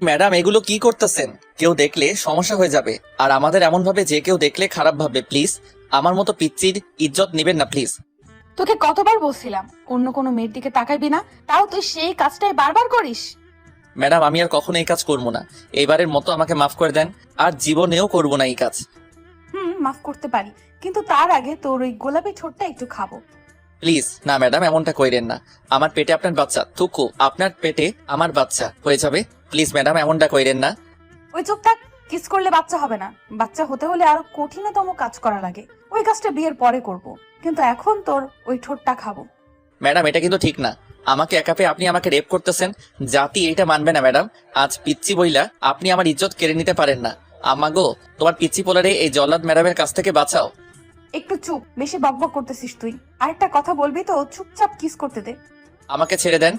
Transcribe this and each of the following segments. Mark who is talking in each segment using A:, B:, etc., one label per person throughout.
A: Madam এগুলো কি করতেছেন? কেউ দেখলে সমস্যা হয়ে যাবে, আর আমাদের এমন ভাবে যে কেউ দেখলে খারাপ ভাববে। প্লিজ আমার মতো পিচ্চির ইজ্জত নেবেন না প্লিজ।
B: তোকে কতবার বলছিলাম অন্য কোনো মেয়ের দিকে তাকাইবি না, তাও তুই সেই কাজটাই বারবার করিস।
A: ম্যাডাম আমি আর কখনো এই কাজ করবো না, এইবারের মতো আমাকে মাফ করে দেন, আর জীবনেও করবো না এই কাজ।
B: মাফ করতে পারি, কিন্তু তার আগে তোর ওই গোলাপি ঠোঁটটা একটু খাবো।
A: প্লিজ না ম্যাডাম, এমনটা কইরেন না। আমার পেটে আপনার বাচ্চা, থুকু আপনার পেটে আমার বাচ্চা হয়ে যাবে। প্লিজ ম্যাডাম এমনটা কইরেন না।
B: ওই চুপ থাক। কিস করলে বাচ্চা হবে না, বাচ্চা হতে হলে আরো কঠিনতম কাজ করা লাগে। ওই কাজটা বিয়ের পরে করব, কিন্তু এখন তোর ওই ঠোঁটটা খাবো।
A: ম্যাডাম এটা কিন্তু ঠিক না, আমাকে একা পেয়ে আপনি আমাকে রেপ করতেছেন। জাতি এটা মানবে না ম্যাডাম। আজ পিচ্চি বইলা আপনি আমার ইজ্জত কেড়ে নিতে পারেন না। আমাগো তোমার পিচ্চি পোলারে এই জল্লাদ ম্যাডামের কাছ থেকে বাঁচাও।
B: একটু চুপ, বেশি বকবক করতেছিস তুই। আরেকটা কথা বলবি তো চুপচাপ কিস করতে দে।
A: আমাকে ছেড়ে দেন।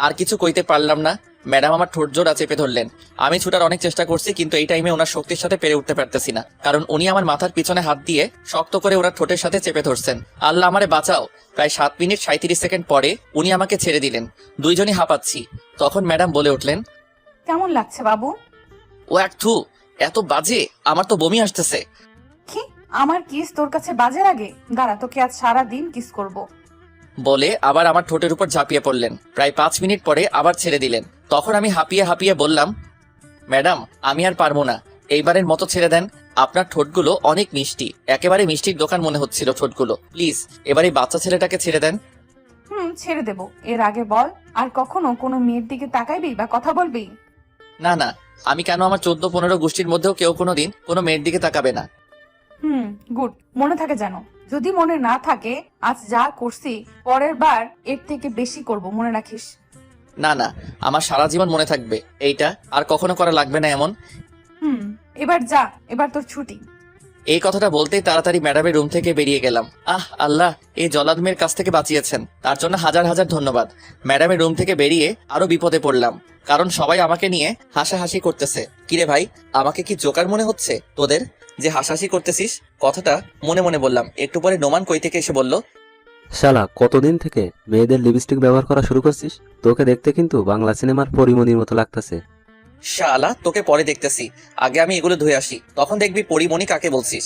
A: আর কিছু কইতে পারলাম না, ম্যাডাম আমার ঠোঁট জোড়া চেপে ধরলেন। আমি ছুটার অনেক চেষ্টা করছি, কিন্তু এই টাইমে ওনার শক্তির সাথে পেরে উঠতে পারতেছি না, কারণ উনি আমার মাথার পিছনে হাত দিয়ে শক্ত করে ওনার ঠোঁটের সাথে চেপে ধরছেন। আল্লাহ আমারে বাঁচাও। প্রায় 7 মিনিট 37 সেকেন্ড পরে উনি আমাকে ছেড়ে দিলেন। দুইজনই হাঁপাচ্ছি। তখন ম্যাডাম বলে উঠলেন,
B: কেমন লাগছে বাবু?
A: ও এক থু, এত বাজে, আমার তো বমি আসতেছে।
B: কি আমার কিস তোর কাছে বাজে লাগে? দাঁড়া, তোকে আজ সারা দিন কিস করব।
A: বলে আবার আমার ঠোঁটের উপর ঝাঁপিয়ে পড়লেন। প্রায় 5 মিনিট পরে আবার ছেড়ে দিলেন। তখন আমি হাঁপিয়ে হাঁপিয়ে বললাম, ম্যাডাম আমি আর পারবো না, এইবারের মতো ছেড়ে দেন। আপনার ঠোঁটগুলো অনেক মিষ্টি, একেবারে মিষ্টির দোকান মনে হচ্ছিল ঠোঁটগুলো। প্লিজ এবার এই বাচ্চা ছেলেটাকে ছেড়ে দেন।
B: ছেড়ে দেব। এর আগে বল, আর কখনো কোনো মেয়ের দিকে তাকাইবি বা কথা বলবি?
A: না না, আমি কেন, আমার 14-15 গোষ্ঠীর মধ্যেও কেউ কোনোদিন কোনো মেয়ের দিকে তাকাবে না।
B: গুড, মনে থাকে যেন। যদি মনে না থাকে, আজ যা করছি পরের বার এর থেকে বেশি করব, মনে রাখিস।
A: না না, আমার সারা জীবন মনে থাকবে এইটা, আর কখনো করা লাগবে না এমন।
B: এবার যা, এবার তোর ছুটি।
A: এই কথাটা বলতেই তাড়াতাড়ি ম্যাডামের রুম থেকে বেরিয়ে গেলাম। আল্লাহ এই জলাদ মেয়ের কাছ থেকে বাঁচিয়েছেন, তার জন্য হাজার হাজার ধন্যবাদ। ম্যাডামের রুম থেকে বেরিয়ে আরো বিপদে পড়লাম, কারণ সবাই আমাকে নিয়ে হাসাহাসি করতেছে। কিরে ভাই, আমাকে কি জোকার মনে হচ্ছে তোদের যে হাসাহাসি করতেছিস? কথাটা মনে মনে বললাম। একটু পরে নোমান কই থেকে এসে বলল,
C: শালা কতদিন থেকে মেয়েদের লিপস্টিক ব্যবহার করা শুরু করছিস? তোকে দেখতে কিন্তু বাংলা সিনেমার পরিমণির মতো লাগতেছে।
A: শালা তোকে পরে দেখতেছি, আগে আমি এগুলো ধুয়ে আসি, তখন দেখবি পরিমণি কাকে বলছিস।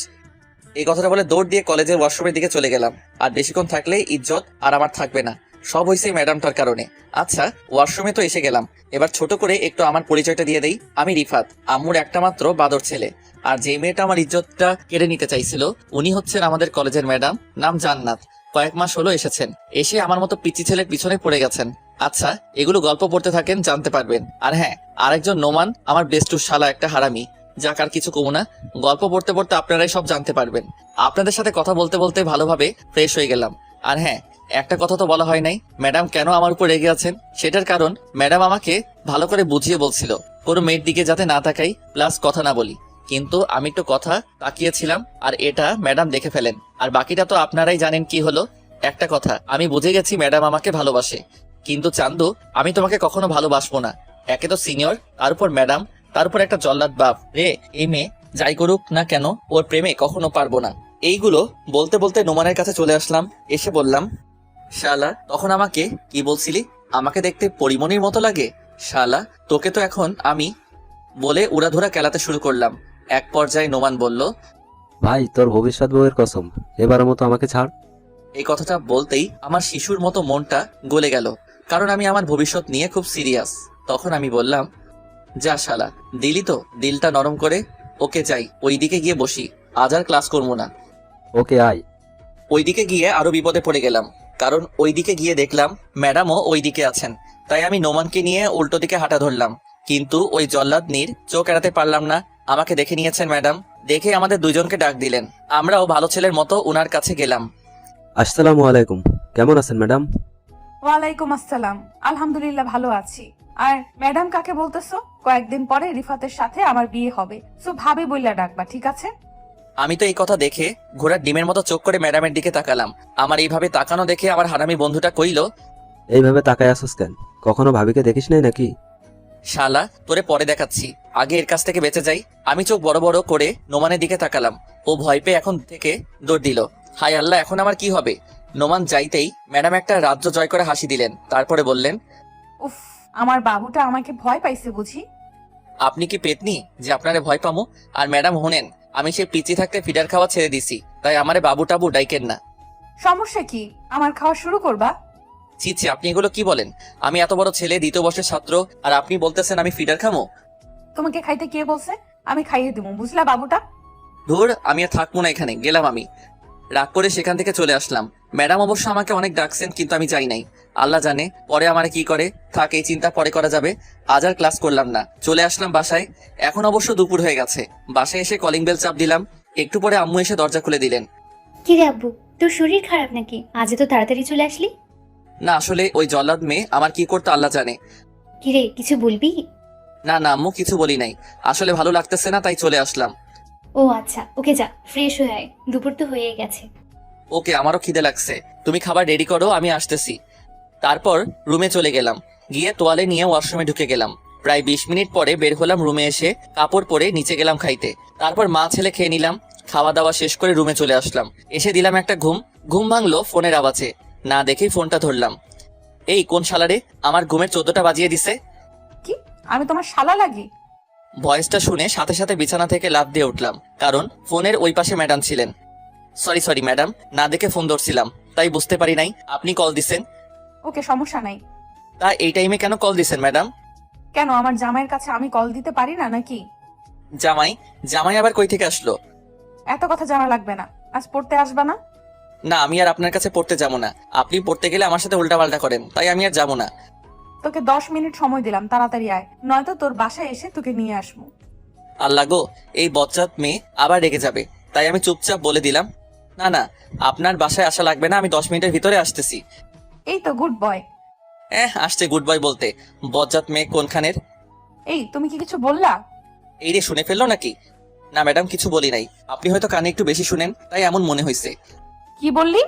A: এই কথাটা বলে দৌড় দিয়ে কলেজের ওয়াশরুমের দিকে চলে গেলাম। আর বেশিক্ষণ থাকলে ইজ্জত আর আমার থাকবে না। সব হয়েছে ম্যাডামটার কারণে। আচ্ছা ওয়াশরুমে তো এসে গেলাম, এবার ছোট করে একটু আমার পরিচয়টা দিয়ে দেই। আমি রিফাত, আম্মুর একটা মাত্র বাদর ছেলে। আর যে মেয়েটা আমার ইজ্জতটা কেড়ে নিতে চাইছিল উনি হচ্ছেন আমাদের কলেজের ম্যাডাম, নাম জান্নাত। কয়েক মাস হলো এসেছেন, এসে আমার মতো পিচ্চি ছেলের পিছনে পড়ে গেছেন। আচ্ছা এগুলো গল্প পড়তে থাকেন, জানতে পারবেন। আর হ্যাঁ, আরেকজন নোমান আমার বেস্টু শালা একটা হারামি, যাক আর কিছু কমু না। গল্প পড়তে পড়তে আপনারাই সব জানতে পারবেন। আপনাদের সাথে কথা বলতে বলতে ভালোভাবে ফ্রেশ হয়ে গেলাম। আর হ্যাঁ, একটা কথা তো বলা হয় নাই, ম্যাডাম কেন আমার উপর রেগে আছেন সেটার কারণ ম্যাডাম আমাকে ভালো করে বুঝিয়ে বলছিল কোনো মেয়ের দিকে যাতে না তাকাই, প্লাস কথা না বলি। কিন্তু আমি একটু কথা তাকিয়েছিলাম, আর এটা ম্যাডাম দেখে ফেলেন। আর বাকিটা তো আপনারাই জানেন কি হলো। একটা কথা আমি বুঝে গেছি, ম্যাডাম আমাকে ভালোবাসে। কিন্তু চান্দু, আমি তোমাকে কখনো ভালোবাসবো না। একে তো সিনিয়র, তার উপর ম্যাডাম, তার উপর একটা জল্লাদ বাপ রে। এই মেয়ে যাই করুক না কেন ওর প্রেমে কখনো পারবো না। এইগুলো বলতে বলতে নোমানের কাছে চলে আসলাম। এসে বললাম, শালা তখন আমাকে কি বলছিলি আমাকে দেখতে পরিমণির মতো লাগে? শালা তোকে তো এখন আমি, বলে উড়াধুরা কেলাতে শুরু করলাম। এক পর্যায়ে নোমান বলল,
C: ভাই তোর ভবিষ্যৎ বউয়ের কসম, এবারের মতো আমাকে ছাড়।
A: এই কথাটা বলতেই আমার শিশুর মতো মনটা গলে গেল, কারণ আমি আমার ভবিষ্যৎ নিয়ে খুব সিরিয়াস। তখন আমি বললাম, যা শালা, দিলি তো দিলটা নরম করে। ওকে যাই, ওইদিকে গিয়ে বসি, আজ আর ক্লাস করবো না।
C: ওকে আয়।
A: ওইদিকে গিয়ে আরো বিপদে পড়ে গেলাম, কারণ ওইদিকে গিয়ে দেখলাম ম্যাডামও ওইদিকে আছেন। তাই আমি নোমানকে নিয়ে উল্টো দিকে হাঁটা ধরলাম, কিন্তু ওই জল্লাদ নীর চোখ এড়াতে পারলাম না। আমাকে দেখে নিয়েছেন ম্যাডাম, দেখে আমাদের দুইজনকে ডাক দিলেন। আমরাও ভালো ছেলের মতো ওনার কাছে গেলাম।
C: আসসালামু আলাইকুম, কেমন আছেন ম্যাডাম?
B: ওয়ালাইকুম আসসালাম, আলহামদুলিল্লাহ ভালো আছি। আর ম্যাডাম কাকে বলতেছো? কয়েকদিন পরে রিফাতের সাথে আমার বিয়ে হবে, সো ভাবি বইলা ডাকবা, ঠিক আছে?
A: আমি তো এই কথা দেখে ঘোড়ার ডিমের মতো চোখ করে ম্যাডামের দিকে তাকালাম। আমার এইভাবে তাকানো দেখে আমার হারামি বন্ধুটা কইল,
C: এইভাবে তাকায় আসিস কেন? কখনো ভাবিকে দেখিস নাই নাকি?
A: শালা তোরে পরে দেখাচ্ছি, আগে এর কাছ থেকে বেঁচে যাই। আমি চোখ বড় বড় করে নোমানের দিকে তাকালাম। ও ভয় পেয়ে এখন থেকে দৌড় দিল। হাই আল্লাহ, এখন আমার কি হবে? নোমান যাইতেই ম্যাডাম একটা রাজ্য জয় করে হাসি দিলেন, তারপরে বললেন,
B: উফ, আমার বাবুটা আমাকে ভয় পাইছে বুঝি?
A: আপনি কি পেতনি যে আপনারে ভয় পামো? আর ম্যাডাম হোনেন, আমি সে পিচি থাকতে ফিডার খাওয়া ছেড়ে দিছি, তাই আমারে বাবু টাবু ডাইকেন না।
B: সমস্যা কি? আমার খাওয়া শুরু করবা?
A: ছি ছি, আপনি এগুলো কি বলেন? আমি এত বড় ছেলে, দ্বিতীয় বর্ষের ছাত্র, আর আপনি বলতেছেন আমি ফিডার খামো?
B: তোমাকে খাইতে কে বলছে? আমি খাইয়ে দিব, বুঝলা বাবুটা?
A: ধুর, আমি আর থাকবো না এখানে, গেলাম আমি। রাগ করে সেখান থেকে চলে আসলাম। ম্যাডাম অবশ্য আমাকে অনেক ডাকছেন, কিন্তু আমি যাই নাই। আল্লাহ জানে পরে আমার কি করে, থাক এই চিন্তা পরে করা যাবে। আজ আর ক্লাস করলাম না, চলে আসলাম বাসায়। এখন অবশ্য দুপুর হয়ে গেছে। বাসায় এসে কলিং বেল চাপ দিলাম। একটু পরে আম্মু এসে দরজা খুলে দিলেন।
D: কি রে আব্বু, তোর শরীর খারাপ নাকি? আজ তো তাড়াতাড়ি চলে আসলি।
A: না আসলে ওই জল্লাদ মেয়ে আমার কি করতে আল্লাহ জানে।
D: কি রে, কিছু বলবি?
A: না না আম্মু, কিছু বলি নাই, আসলে ভালো লাগতেছে না তাই চলে আসলাম।
D: ও আচ্ছা, ওকে যা ফ্রেশ হয়ে আয়, দুপুর তো হয়ে গেছে।
A: ওকে, আমারও খিদে লাগছে, তুমি খাবার রেডি করো, আমি আসতেছি। তারপর রুমে চলে গেলাম, গিয়ে তোয়ালে নিয়ে ওয়াশরুমে ঢুকে গেলাম। প্রায় 20 মিনিট পরে বের হলাম রুমে, এসে কাপড় পরে নিচে গেলাম খাইতে। তারপর মা ছেলে খেয়ে নিলাম, খাওয়া দাওয়া শেষ করে রুমে চলে আসলাম। এসে দিলাম একটা ঘুম ভাঙলো ফোনের আওয়াজে। না দেখেই ফোনটা ধরলাম। এই কোন শালারে আমার ঘুমের 14টা বাজিয়ে দিছে?
B: কি, আমি তোমার শালা লাগি?
A: ভয়েসটা শুনে সাথে সাথে বিছানা থেকে লাফ দিয়ে উঠলাম, কারণ ফোনের ওই পাশে ম্যাডাম ছিলেন। সরি ম্যাডাম, না দেখে ফোন ধরছিলাম, তাই বুঝতে পারি নাই আপনি কল দিছেন।
B: ওকে, সমস্যা নাই।
A: তা এই টাইমে কেন কল দিছেন ম্যাডাম?
B: কেন, আমার জামাইয়ের কাছে আমি কল দিতে পারি না নাকি?
A: জামাই আবার কই থেকে আসলো?
B: এত কথা জানা লাগবে না। আজ পড়তে আসবা না?
A: না, আমি আর আপনার কাছে পড়তে যাবো না। আপনি পড়তে গেলে আমার সাথে উল্টাপাল্টা করেন, তাই আমি আর যাবো না।
B: তোকে 10 মিনিট সময় দিলাম, তাড়াতাড়ি আয়, নয়তো তোর বাসায় এসে তোকে নিয়ে আসবো।
A: আল্লাহ গো, এই বজ্জাত মেয়ে আবার রেগে যাবে, তাই আমি চুপচাপ বলে দিলাম, না আপনার বাসায় আসা লাগবে না, আমি 10 মিনিটের ভিতরে আসতেছি।
B: এই তো গুড বয়।
A: আসছে গুড বাই বলতে, বজ্জাত মেয়ে কোনখানের।
B: এই, তুমি কি কিছু বললা?
A: এই রে, শুনে ফেললো নাকি? না ম্যাডাম, কিছু বলি নাই, আপনি হয়তো কানে একটু বেশি শুনেন, তাই এমন মনে হয়েছে।
B: কি বললি?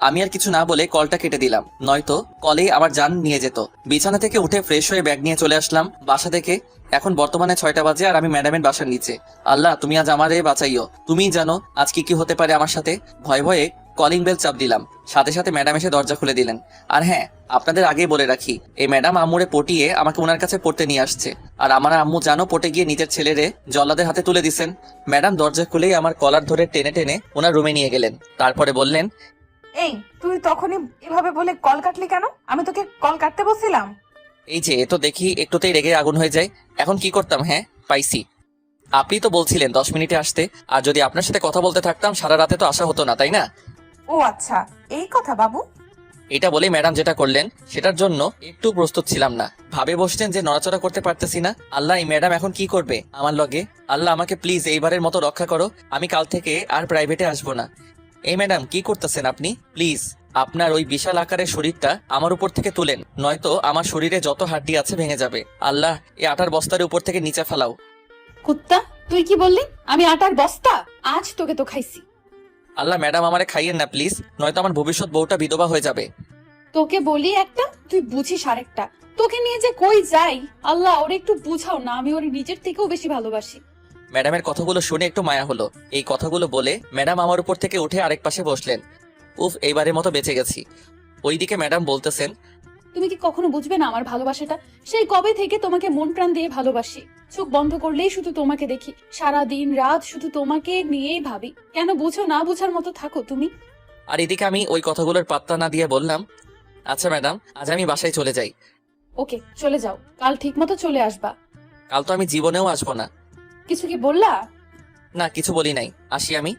A: আমি আর কিছু না বলে কলটা কেটে দিলাম, নয়তো কলে আমার জান নিয়ে যেত। বিছানা থেকে উঠে ফ্রেশ হয়ে ব্যাগ নিয়ে চলে আসলাম বাসা থেকে। এখন বর্তমানে 6টা বাজে, আর আমি ম্যাডামের বাসার নিচে। আল্লাহ, তুমি আজ আমারে বাঁচাইও, তুমিই জানো আজ কি কি হতে পারে আমার সাথে। ভয়ে ভয়ে কলিং বেল চাপ দিলাম, সাথে সাথে ম্যাডাম এসে দরজা খুলে দিলেন। আর হ্যাঁ, আপনাদের আগেই বলে রাখি, এই ম্যাডাম আম্মুরে পটিয়ে আমাকে ওনার কাছে পড়তে নিয়ে আসছে। আর আমার আম্মু জানো পটে গিয়ে নিজের ছেলেরে জল্লাদের হাতে তুলে দিছেন। ম্যাডাম দরজা খুলেই আমার কলার ধরে টেনে টেনে ওনার রুমে নিয়ে গেলেন। তারপরে বললেন,
B: এই, তুই তখনই এভাবে বলে কল কাটলি কেন? আমি তোকে কল কাটতে বলছিলাম?
A: এই যে এ তো দেখি একটুতেই রেগে আগুন হয়ে যায়, এখন কি করতাম? হ্যাঁ, পাইছি, আপনি তো বলছিলেন 10 মিনিটে আসতে, আর যদি আপনার সাথে কথা বলতে থাকতাম সারা রাতে তো আসা হতো না, তাই না?
B: ও আচ্ছা, এই কথা বাবু।
A: এটা বলে ম্যাডাম যেটা করলেন সেটার জন্য একটু প্রস্তুত ছিলাম না। ভাবে বসছেন যে নড়াচড়া করতে পারতেছি না। আল্লাহ, এই ম্যাডাম এখন কি করবে আমার লগে? আল্লাহ, আমাকে প্লিজ এইবারের মতো রক্ষা করো, আমি কাল থেকে আর প্রাইভেটে আসবো না। এই ম্যাডাম, কি করতেছেন আপনি? প্লিজ আপনার ওই বিশাল আকারের শরীরটা আমার উপর থেকে তুলেন, নয়তো আমার শরীরে যত হাড্ডি আছে ভেঙে যাবে। আল্লাহ, এই আটার বস্তার উপর থেকে নিচে ফেলাও।
B: কুত্তা, তুই কি বললি? আমি আটার বস্তা? আজ তোকে তো খাইছি।
A: আল্লাহ, ম্যাডাম আমারে খাইয়েন না প্লিজ, নয়তো আমার ভবিষ্যৎ বউটা বিধবা হয়ে যাবে।
B: তোকে বলি একটা, তুই বুঝিস আরেকটা। তোকে নিয়ে যে কই যাই, আল্লাহ ওরে একটু বুঝাও না, আমি ওরে নিজের থেকেও বেশি ভালোবাসি।
A: ম্যাডামের কথাগুলো শুনে একটু মায়া হলো। এই কথাগুলো বলে ম্যাডাম আমার উপর থেকে উঠে আরেক পাশে বসলেন। উফ, এইবারের মতো বেঁচে গেছি। ওইদিকে ম্যাডাম বলতেছেন,
E: তুমি কি কখনো বুঝবে না আমার ভালোবাসাটা? সেই কবে থেকে তোমাকে মন প্রাণ দিয়ে ভালোবাসি। চোখ বন্ধ করলেই শুধু তোমাকে দেখি, সারা দিন রাত শুধু তোমাকে নিয়েই ভাবি। কেন বুঝো না, বুঝার মতো থাকো তুমি।
A: আর এদিকে আমি ওই কথাগুলোর পাত্তা না দিয়ে বললাম, আচ্ছা ম্যাডাম, আজ আমি বাসায় চলে যাই।
E: ওকে, চলে যাও, কাল ঠিক মতো চলে আসবা।
A: কাল তো আমি জীবনেও আসবো না।
E: কিছু কি বললা?
A: না, কিছু বলি নাই, আসি আমি।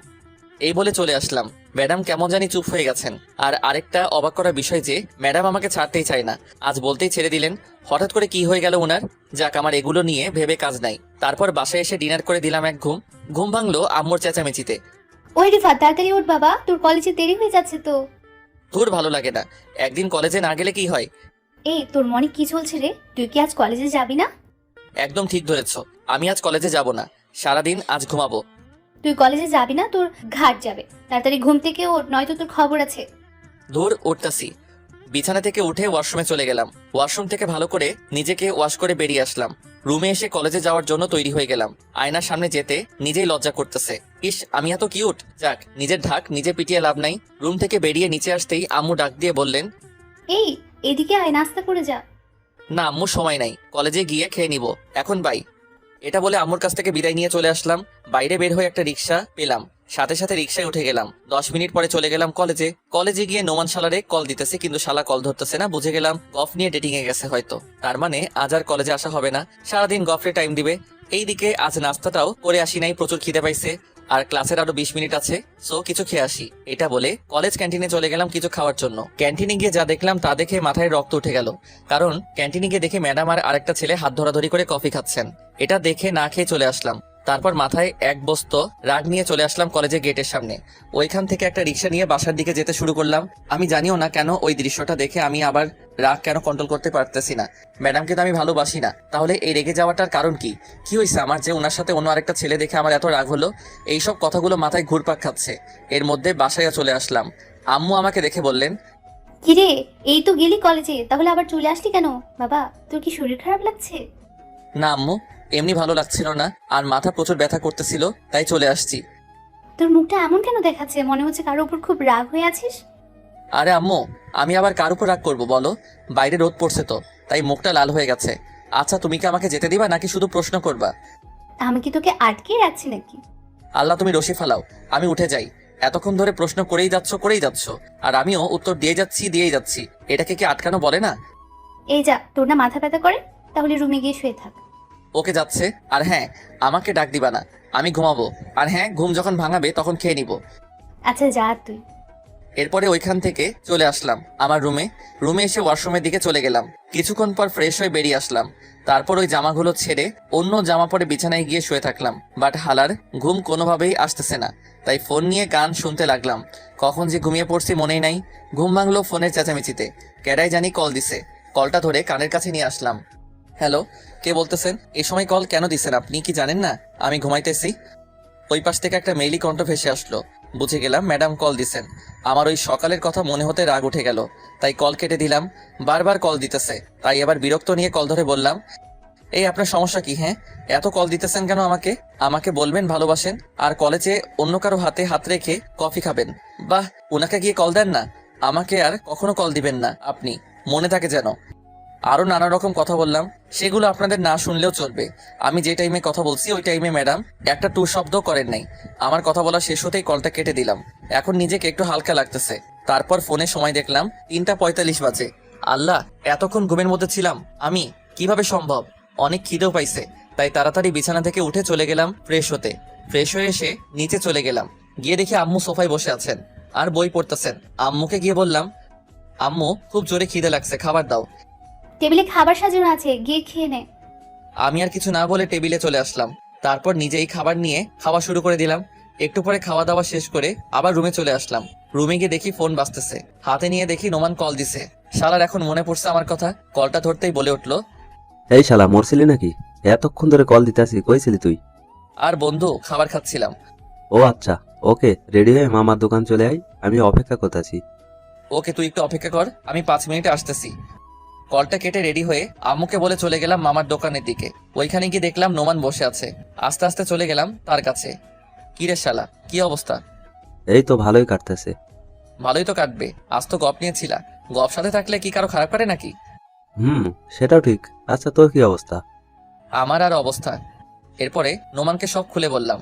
A: এই বলে চলে আসলাম। ম্যাডাম কেমন জানি চুপ হয়ে গেছেন। আর আরেকটা অবাক করার বিষয় যে ম্যাডাম আমাকে ছাড়তেই চায় না, আজ বলতেই ছেড়ে দিলেন। হঠাৎ করে কি হয়ে গেল ওনার? যাক, আমার এগুলো নিয়ে ভেবে কাজ নাই। তারপর বাসায় এসে ডিনার করে দিলাম এক ঘুম ভাঙলো আম্মুর চেঁচামেচিতে।
D: ওই রিফা, তাড়াতাড়ি ওঠ বাবা, তোর কলেজে দেরি হয়ে যাচ্ছে তো।
A: তোর ভালো লাগে না? একদিন কলেজে না গেলে কি হয়?
D: এই, তোর মনে কি চলছে রে? তুই কি আজ কলেজে যাবি না?
A: একদম ঠিক ধরেছ, আমি আজ কলেজে যাব না, সারাদিন আজ ঘুমাবো।
D: তুই কলেজে যাবি না, তোর ঘাট যাবে। তাড়াতাড়ি ঘুম থেকে ওঠ, নয়তো তোর খবর আছে।
A: ধুর, উঠতাছি। বিছানা থেকে উঠে ওয়াশরুমে চলে গেলাম। ওয়াশরুম থেকে ভালো করে নিজেকে ওয়াশ করে বেরিয়ে আসলাম। রুমে এসে কলেজে যাওয়ার জন্য তৈরি হয়ে গেলাম। আয়নার সামনে যেতে নিজেই লজ্জা করতেছে। ইস, আমি এত কিউট। যাক, নিজের ঢাক নিজে পিটিয়ে লাভ নাই। রুম থেকে বেরিয়ে নিচে আসতেই আম্মু ডাক দিয়ে বললেন,
D: এই, এদিকে আয়, নাস্তা করে যা।
A: না আম্মুর সময় নাই, কলেজে গিয়ে খেয়ে নিব, এখন বাই। এটা বলে আম্মুর কাছ থেকে বিদায় নিয়ে চলে আসলাম। বাইরে বের হয়ে একটা রিক্সা পেলাম, সাথে সাথে রিক্সায় উঠে গেলাম। 10 মিনিট পরে চলে গেলাম কলেজে। কলেজে গিয়ে নোমান শালারে কল দিতেছে, কিন্তু শালা কল ধরতেছে না। বুঝে গেলাম গফ নিয়ে ডেটিং এ গেছে হয়তো। তার মানে আজ আর কলেজে আসা হবে না, সারাদিন গফরে টাইম দিবে। এইদিকে আজ নাস্তাটাও করে আসি নাই, প্রচুর খিদে পাইছে। আর ক্লাসের আরো 20 মিনিট আছে, সো কিছু খেয়ে আসি। এটা বলে কলেজ ক্যান্টিনে চলে গেলাম কিছু খাওয়ার জন্য। ক্যান্টিনে গিয়ে যা দেখলাম তা দেখে মাথায় রক্ত উঠে গেল। কারণ ক্যান্টিনে গিয়ে দেখে ম্যাডাম আর আরেকটা ছেলে হাত ধরাধরি করে কফি খাচ্ছেন। এটা দেখে না খেয়ে চলে আসলাম। তারপর মাথায় এক বস্তা রাগ নিয়ে চলে আসলাম কলেজের গেটের সামনে। ওইখান থেকে একটা রিক্সা নিয়ে বাসার দিকে যেতে শুরু করলাম। আমি জানিও না কেন ওই দৃশ্যটা দেখে আমি আবার রাগ কেন কন্ট্রোল করতে পারতেছি না। ম্যাডামকে তো আমি ভালোবাসি না, তাহলে এই রেগে যাওয়াটার কারণ কি? কি হয়েছে আমার যে ওনার সাথে অন্য আরেকটা ছেলে দেখে আমার এত রাগ হলো? এইসব কথাগুলো মাথায় ঘুরপাক খাচ্ছে। এর মধ্যে বাসায় চলে আসলাম। আম্মু আমাকে দেখে বললেন,
D: কিরে, এই তো গেলি কলেজে, তাহলে আবার চলে আসলি কেন? বাবা, তোর কি শরীর খারাপ লাগছে?
A: না আম্মু, এমনি ভালো লাগছিল না, আর মাথা প্রচুর ব্যথা করতেছিল, তাই চলে আসছি।
D: তোর মুখটা এমন কেন দেখাচ্ছে? মনে হচ্ছে কারোর উপর খুব রাগ হয়ে আছিস।
A: আরে আম্মু, আমি আবার কার উপর রাগ করবো বলো? বাইরে রোদ পড়ছে তো, তাই মুখটা লাল হয়ে গেছে। আচ্ছা, তুমি কি আমাকে যেতে দিবা নাকি শুধু প্রশ্ন করবা?
D: আমি কি তোকে আটকে রাখছি নাকি?
A: আল্লাহ, তুমি রশি ফালাও, আমি উঠে যাই। এতক্ষণ ধরে প্রশ্ন করেই যাচ্ছ, আর আমিও উত্তর দিয়েই যাচ্ছি। এটাকে কি আটকানো বলে না?
D: এই যা, তোর না মাথা ব্যথা করে? তাহলে রুমে গিয়ে শুয়ে থাক।
A: ওকে, যাচ্ছে। আর হ্যাঁ, আমাকে ডাক দিবা না, আমি ঘুমাবো। আর হ্যাঁ, ঘুম যখন ভাঙাবে তখন খেয়ে নিব।
D: আচ্ছা যা তুই।
A: এরপরে ওইখান থেকে চলে আসলাম আমার রুমে এসে ওয়াশরুমের দিকে চলে গেলাম। কিছুক্ষণ পর ফ্রেশ হয়ে বেরিয়ে আসলাম। তারপর ওই জামাগুলো ছেড়ে অন্য জামা পরে বিছানায় গিয়ে শুয়ে থাকলাম। বাট হালার ঘুম কোনোভাবেই আসতেছে না, তাই ফোন নিয়ে গান শুনতে লাগলাম। কখন যে ঘুমিয়ে পড়ছি মনেই নাই। ঘুম ভাঙলো ফোনের চেঁচামেচিতে। কেডাই জানি কল দিছে। কলটা ধরে কানের কাছে নিয়ে আসলাম। হ্যালো, কে বলতেছেন? এই সময় কল কেন দিছেন? আপনি কি জানেন না আমি ঘুমাইতেছি? ওই পাশ থেকে একটা মেইলি কণ্ঠ ভেসে আসলো। বুঝে গেলাম ম্যাডাম কল দিছেন। আমার ওই সকালের কথা মনে হতে রাগ উঠে গেল, তাই কল কেটে দিলাম। বারবার কল দিতেছে, তাই এবার বিরক্ত নিয়ে কল ধরে বললাম, এই আপনার সমস্যা কি? হ্যাঁ, এত কল দিতেছেন কেন আমাকে বলবেন ভালোবাসেন, আর কলেজে অন্য কারো হাতে হাত রেখে কফি খাবেন? বাহ, ওনাকে গিয়ে কল দেন না, আমাকে আর কখনো কল দিবেন না আপনি, মনে থাকে যেন। আরো নানা রকম কথা বললাম, সেগুলো আপনাদের না শুনলেও চলবে। আমি যে টাইমে কথা বলছি ওই টাইমে ম্যাডাম একটা টু শব্দ করেন নাই। আমার কথা বলা শেষ হতেই কলটা কেটে দিলাম। এখন নিজেকে একটু হালকা লাগতেছে। তারপর ফোনে সময় দেখলাম 3টা 45 বাজে। আল্লাহ, এতক্ষণ ঘুমের মধ্যে ছিলাম আমি, কিভাবে সম্ভব? অনেক খিদেও পাইছে, তাই তাড়াতাড়ি বিছানা থেকে উঠে চলে গেলাম ফ্রেশ হতে। ফ্রেশ হয়ে এসে নিচে চলে গেলাম। গিয়ে দেখি আম্মু সোফায় বসে আছেন আর বই পড়তেছেন। আম্মুকে গিয়ে বললাম, আম্মু খুব জোরে খিদে লাগছে, খাবার দাও।
D: টেবিলে খাবার সাজানো আছে, গিয়ে খেয়ে নে।
A: আমি আর কিছু না বলে টেবিলে চলে আসলাম। তারপর নিজেই খাবার নিয়ে খাওয়া শুরু করে দিলাম। একটু পরে খাওয়া দাওয়া শেষ করে আবার রুমে চলে আসলাম। রুমে গিয়ে দেখি ফোন বাজতেছে। হাতে নিয়ে দেখি নোমান কল দিছে। শালার এখন মনে পড়ছে আমার কথা। কলটা ধরতেই বলে উঠলো,
C: এই শালা, মরছিলি নাকি? এতক্ষণ ধরে কল দিতেছি, কইছিলি তুই?
A: আর বন্ধু, খাবার খাচ্ছিলাম।
C: ও আচ্ছা, ওকে, রেডি হয়ে মামার দোকান চলে আই, আমি অপেক্ষা করতেছি।
A: ওকে, তুই একটু অপেক্ষা কর, আমি 5 মিনিটে আসতেছি। কলটা কেটে রেডি হয়ে আম্মুকে বলে চলে গেলাম মামার দোকানের দিকে। ওইখানে গিয়ে দেখলাম নোমান বসে আছে। আস্তে আস্তে চলে গেলাম তার কাছে। কি রে শালা, কি অবস্থা?
C: এই তো ভালোই কাটতেছে।
A: ভালোই তো কাটবে, আজ তো গপ নিয়েছিলা। গপ সাথে থাকলে কি কারো খারাপ করে নাকি?
C: সেটাও ঠিক। আচ্ছা, তোর কি অবস্থা?
A: আমার আর অবস্থা। এরপরে নোমানকে সব খুলে বললাম।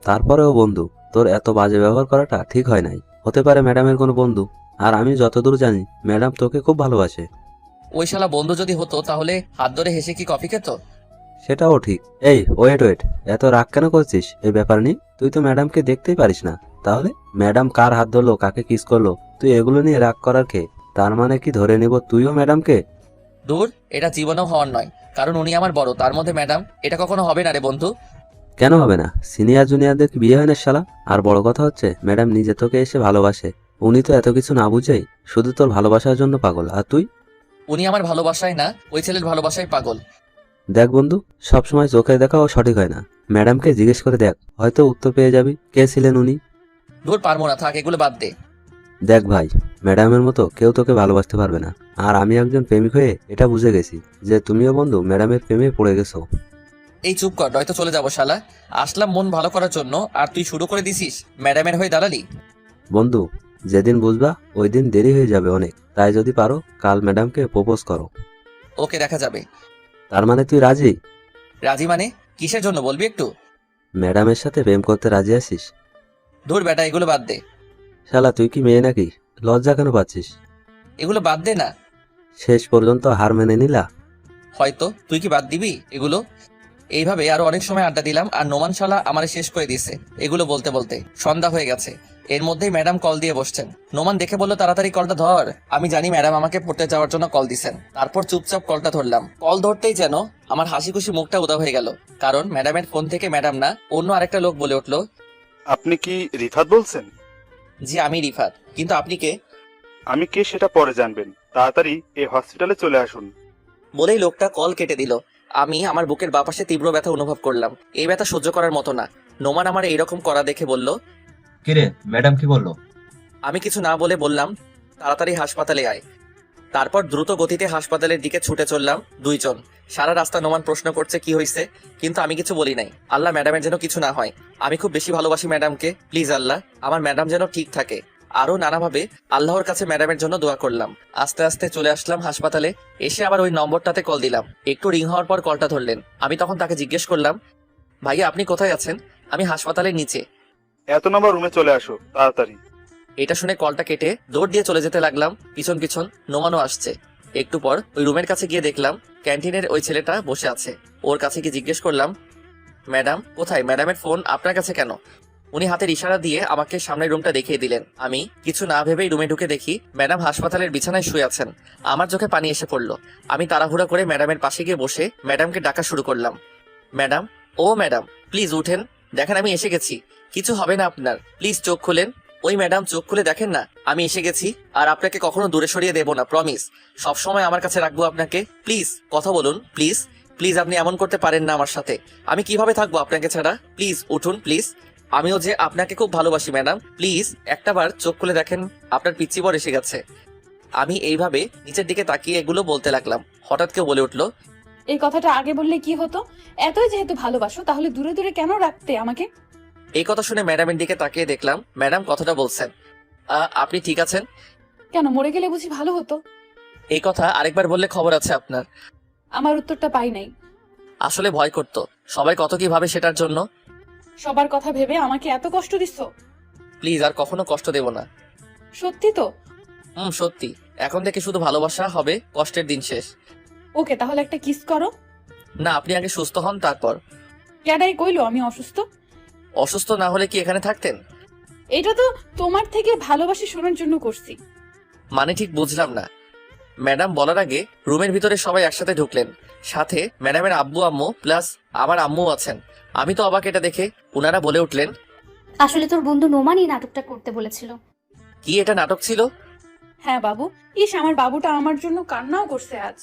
C: তারপরেও বন্ধু, তোর এত বাজে ব্যবহার করাটা ঠিক হয় নাই। হতে পারে ম্যাডামের কোনো বন্ধু, আর আমি যতদূর জানি ম্যাডাম তোকে খুব ভালোবাসে।
A: ওই শালা বন্ধু যদি হতো তাহলে হাত ধরে হেসে কি কফি খেত?
C: সেটাও ঠিক। এই ওয়েট, এত রাগ কেন করছিস এই ব্যাপার নিয়ে? তুই তো ম্যাডামকে দেখতেই পারিস না, তাহলে ম্যাডাম কার হাত ধরলো, কাকে কিস করলো, তুই এগুলো নিয়ে রাগ করার কে? তার মানে কি ধরে নিব তুইও ম্যাডামকে?
A: দূর, এটা জীবনেও হওয়ার নয়, কারণ উনি আমার বড়, তার মধ্যে ম্যাডাম, এটা কখনো হবে না রে বন্ধু।
C: কেন হবে না? সিনিয়র জুনিয়রদের বিয়ে হয় না শালা? আর বড় কথা হচ্ছে ম্যাডাম নিজে তোকে এসে ভালোবাসে। উনি তো এত কিছু না বুঝেই শুধু তোর ভালোবাসার জন্য পাগল, আর তুই?
A: উনি আমার ভালোবাসায় না, ওই ছেলের ভালোবাসায় পাগল।
C: দেখ বন্ধু, সবসময় চোখে দেখাও সঠিক হয় না। ম্যাডামকে জিজ্ঞেস করে দেখ, হয়তো উত্তর পেয়ে যাবি কে ছিলেন উনি।
A: দূর, পারবো না, থাক, এগুলো বাদ দে।
C: দেখ ভাই, ম্যাডামের মতো কেউ তোকে ভালোবাসতে পারবে না। আর আমি একজন প্রেমিক হয়ে এটা বুঝে গেছি যে তুমিও বন্ধু ম্যাডামের প্রেমে পড়ে গেছো।
A: এই চুপ কর, নয়তো চলে যাবো শালা। আসলাম মন ভালো করার জন্য, আর তুই শুরু করে দিছিস ম্যাডামের হয়ে দাঁড়ালি।
C: বন্ধু, যেদিন বুঝবা ওই দিন দেরি হয়ে যাবে অনেক, তাই যদি পারো কাল ম্যাডামকে প্রপোজ করো।
A: ওকে, দেখা যাবে।
C: তার মানে তুই রাজি?
A: রাজি মানে? কিসের জন্য বলবি একটু?
C: ম্যাডামের সাথে প্রেম করতে রাজি আছিস?
A: ধুর বেটা, এগুলো বাদ দে।
C: শালা তুই কি মেয়ে নাকি? লজ্জা কেন পাচ্ছিস?
A: এগুলো বাদ দে না।
C: শেষ পর্যন্ত হার মেনে নিলা?
A: হয়তো। তুই কি বাদ দিবি এগুলো? এইভাবে আরো অনেক সময় আড্ডা দিলাম, আর নোমান শালা আমারে শেষ করে দিয়েছে। এগুলো বলতে বলতে সন্ধ্যা হয়ে গেছে। এর মধ্যেই ম্যাডাম কল দিয়ে বসছেন। নোমান দেখে বলল, তাড়াতাড়ি কলটা ধর। আমি জানি ম্যাডাম আমাকে পড়তে যাওয়ার জন্য কল দিছেন। তারপর চুপচাপ কলটা ধরলাম। কল ধরতেই যেন আমার হাসি খুশি মুখটা উদা হয়ে গেল, কারণ ম্যাডামের ফোন থেকে ম্যাডাম না, অন্য আরেকটা লোক বলে উঠলো,
F: আপনি কি রিফাত বলছেন?
A: জি আমি রিফাত, কিন্তু আপনি কে?
F: আমি কে সেটা পরে জানবেন, তাড়াতাড়ি এই হসপিটালে চলে আসুন।
A: বলেই লোকটা কল কেটে দিল। আমি আমার বুকের বাপাশে তীব্র ব্যথা অনুভব করলাম। এই ব্যথা সহ্য করার মতো না। নোমান আমার এইরকম করা দেখে বলল,
G: কিরে ম্যাডাম কি বললো?
A: আমি কিছু না বলে বললাম, তাড়াতাড়ি হাসপাতালে আয়। তারপর দ্রুত গতিতে হাসপাতালের দিকে ছুটে চললাম দুইজন। সারা রাস্তা নোমান প্রশ্ন করছে কি হয়েছে, কিন্তু আমি কিছু বলি নাই। আল্লাহ ম্যাডামের যেন কিছু না হয়। আমি খুব বেশি ভালোবাসি ম্যাডামকে। প্লিজ আল্লাহ, আমার ম্যাডাম যেন ঠিক থাকে। আরো নানাভাবে আল্লাহর কাছে ম্যাডামের জন্য দোয়া করলাম। আস্তে আস্তে চলে আসলাম হাসপাতালে। এসে আবার ওই নম্বরটাতে কল দিলাম। একটু রিং হওয়ার পর কলটা ধরলেন। আমি তখন তাকে জিজ্ঞেস করলাম, ভাইয়া আপনি কোথায় আছেন? আমি হাসপাতালের নিচে।
F: এত নম্বর রুমে চলে আসো তাড়াতাড়ি।
A: এটা শুনে কলটা কেটে দৌড় দিয়ে চলে যেতে লাগলাম। পিছন পিছন নোমানও আসছে। একটু পর ওই রুমের কাছে গিয়ে দেখলাম ক্যান্টিনের ওই ছেলেটা বসে আছে। ওর কাছে গিয়ে জিজ্ঞেস করলাম, ম্যাডাম কোথায়? ম্যাডামের ফোন আপনার কাছে কেন? উনি হাতের ইশারা দিয়ে আমাকে সামনের রুমটা দেখিয়ে দিলেন। আমি কিছু না ভেবেই রুমে ঢুকে দেখি ম্যাডাম হাসপাতালের বিছানায় শুয়ে আছেন। আমার চোখে পানি এসে পড়লো। আমি তাড়াহুড়া করে ম্যাডামের পাশে গিয়ে বসে ম্যাডামকে ডাকা শুরু করলাম। ম্যাডাম, ও ম্যাডাম, প্লিজ উঠেন, দেখেন আমি এসে গেছি। কিছু হবে না আপনার, প্লিজ চোখ খুলেন। ওই ম্যাডাম চোখ খুলে দেখেন না, আমি এসে গেছি। আর আপনাকে কখনো দূরে সরিয়ে দেবো না, প্রমিস। সবসময় আমার কাছে রাখবো আপনাকে। প্লিজ কথা বলুন, প্লিজ প্লিজ। আপনি এমন করতে পারেন না আমার সাথে। আমি কিভাবে থাকবো আপনাকে ছাড়া? প্লিজ উঠুন প্লিজ। আমিও যে আপনাকে খুব ভালোবাসি ম্যাডাম, প্লিজ একটাবার চোখ খুলে দেখেন, আপনার পিচ্চি বর এসে গেছে। আমি এইভাবে নিচের দিকে তাকিয়ে এগুলো বলতে লাগলাম। হঠাৎ কেউ বলে উঠলো,
E: এই কথাটা আগে বললে কি হতো? এতই যেহেতু ভালোবাসো তাহলে দূরে দূরে কেন রাখতে আমাকে?
A: এই কথা শুনে ম্যাডামের দিকে তাকিয়ে দেখলাম ম্যাডাম কথাটা বলছেন, আপনি ঠিক আছেন?
E: কেন, মরে গেলে বুঝি ভালো হতো?
A: এই কথা আরেকবার বললে খবর আছে আপনার।
E: আমার উত্তরটা পাই নাই।
A: আসলে ভয় করতো, সবাই কত কি ভাবে সেটার জন্য।
E: সবার কথা ভেবে আমাকে এত কষ্ট দিচ্ছ?
A: প্লিজ আর কখনো কষ্ট দেব না।
E: সত্যি তো?
A: সত্যি। এখন থেকে শুধু ভালোবাসা হবে, কষ্টের দিন শেষ।
E: ওকে, তাহলে একটা কিস করো।
A: না, আপনি আগে সুস্থ হন তারপর।
E: ক্যাডাই কইলো আমি অসুস্থ?
A: অসুস্থ না হলে কি এখানে থাকতেন?
E: এটা তো তোমার থেকে ভালোবাসি শোনার জন্য করছি।
A: মানে ঠিক বুঝলাম না। ম্যাডাম বলার আগে রুমের ভিতরে সবাই একসাথে ঢুকলেন। সাথে ম্যাডামের আব্বু আম্মু প্লাস আমার আম্মু আছেন। আমি তো অবাক এটা দেখে। উনারা বলে উঠলেন,
D: আসলে তোর বন্ধু নোমানই নাটকটা করতে বলেছিল।
A: কি এটা নাটক ছিল?
E: হ্যাঁ বাবু। ইস, আমার বাবুটা আমার জন্য কান্নাও করছে আজ।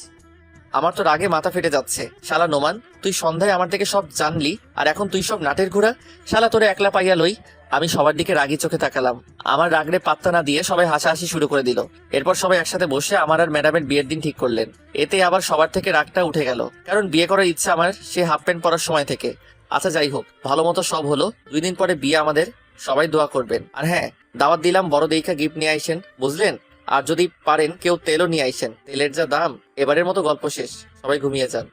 A: আমার তো রাগে মাথা ফেটে যাচ্ছে। শালা নোমান, তুই সন্ধ্যায় আমার থেকে সব জানলি, আর এখন তুই সব নাটের ঘোড়া। শালা তোরে একলা পাইয়া লই। আমি সবার দিকে রাগি চোখে তাকালাম। আমার রাগরে পাত্তা না দিয়ে সবাই হাসাহাসি শুরু করে দিল। এরপর সবাই একসাথে বসে আমার আর ম্যাডামের বিয়ের দিন ঠিক করলেন। এতে আবার সবার থেকে রাগটা উঠে গেল, কারণ বিয়ে করার ইচ্ছা আমার সে হাফ প্যান্ট পরার সময় থেকে। আচ্ছা যাই হোক, ভালো মতো সব হলো। 2 দিন পরে বিয়ে আমাদের। সবাই দোয়া করবেন। আর হ্যাঁ, দাওয়াত দিলাম, বড় দেখা গিফট নিয়ে আইসেন, বুঝলেন? আর যদি পারেন কেউ তেলও নিয়ে আইসেন। তেলের যা দাম। এবারের মতো গল্প শেষ, সবাই ঘুমিয়ে যান।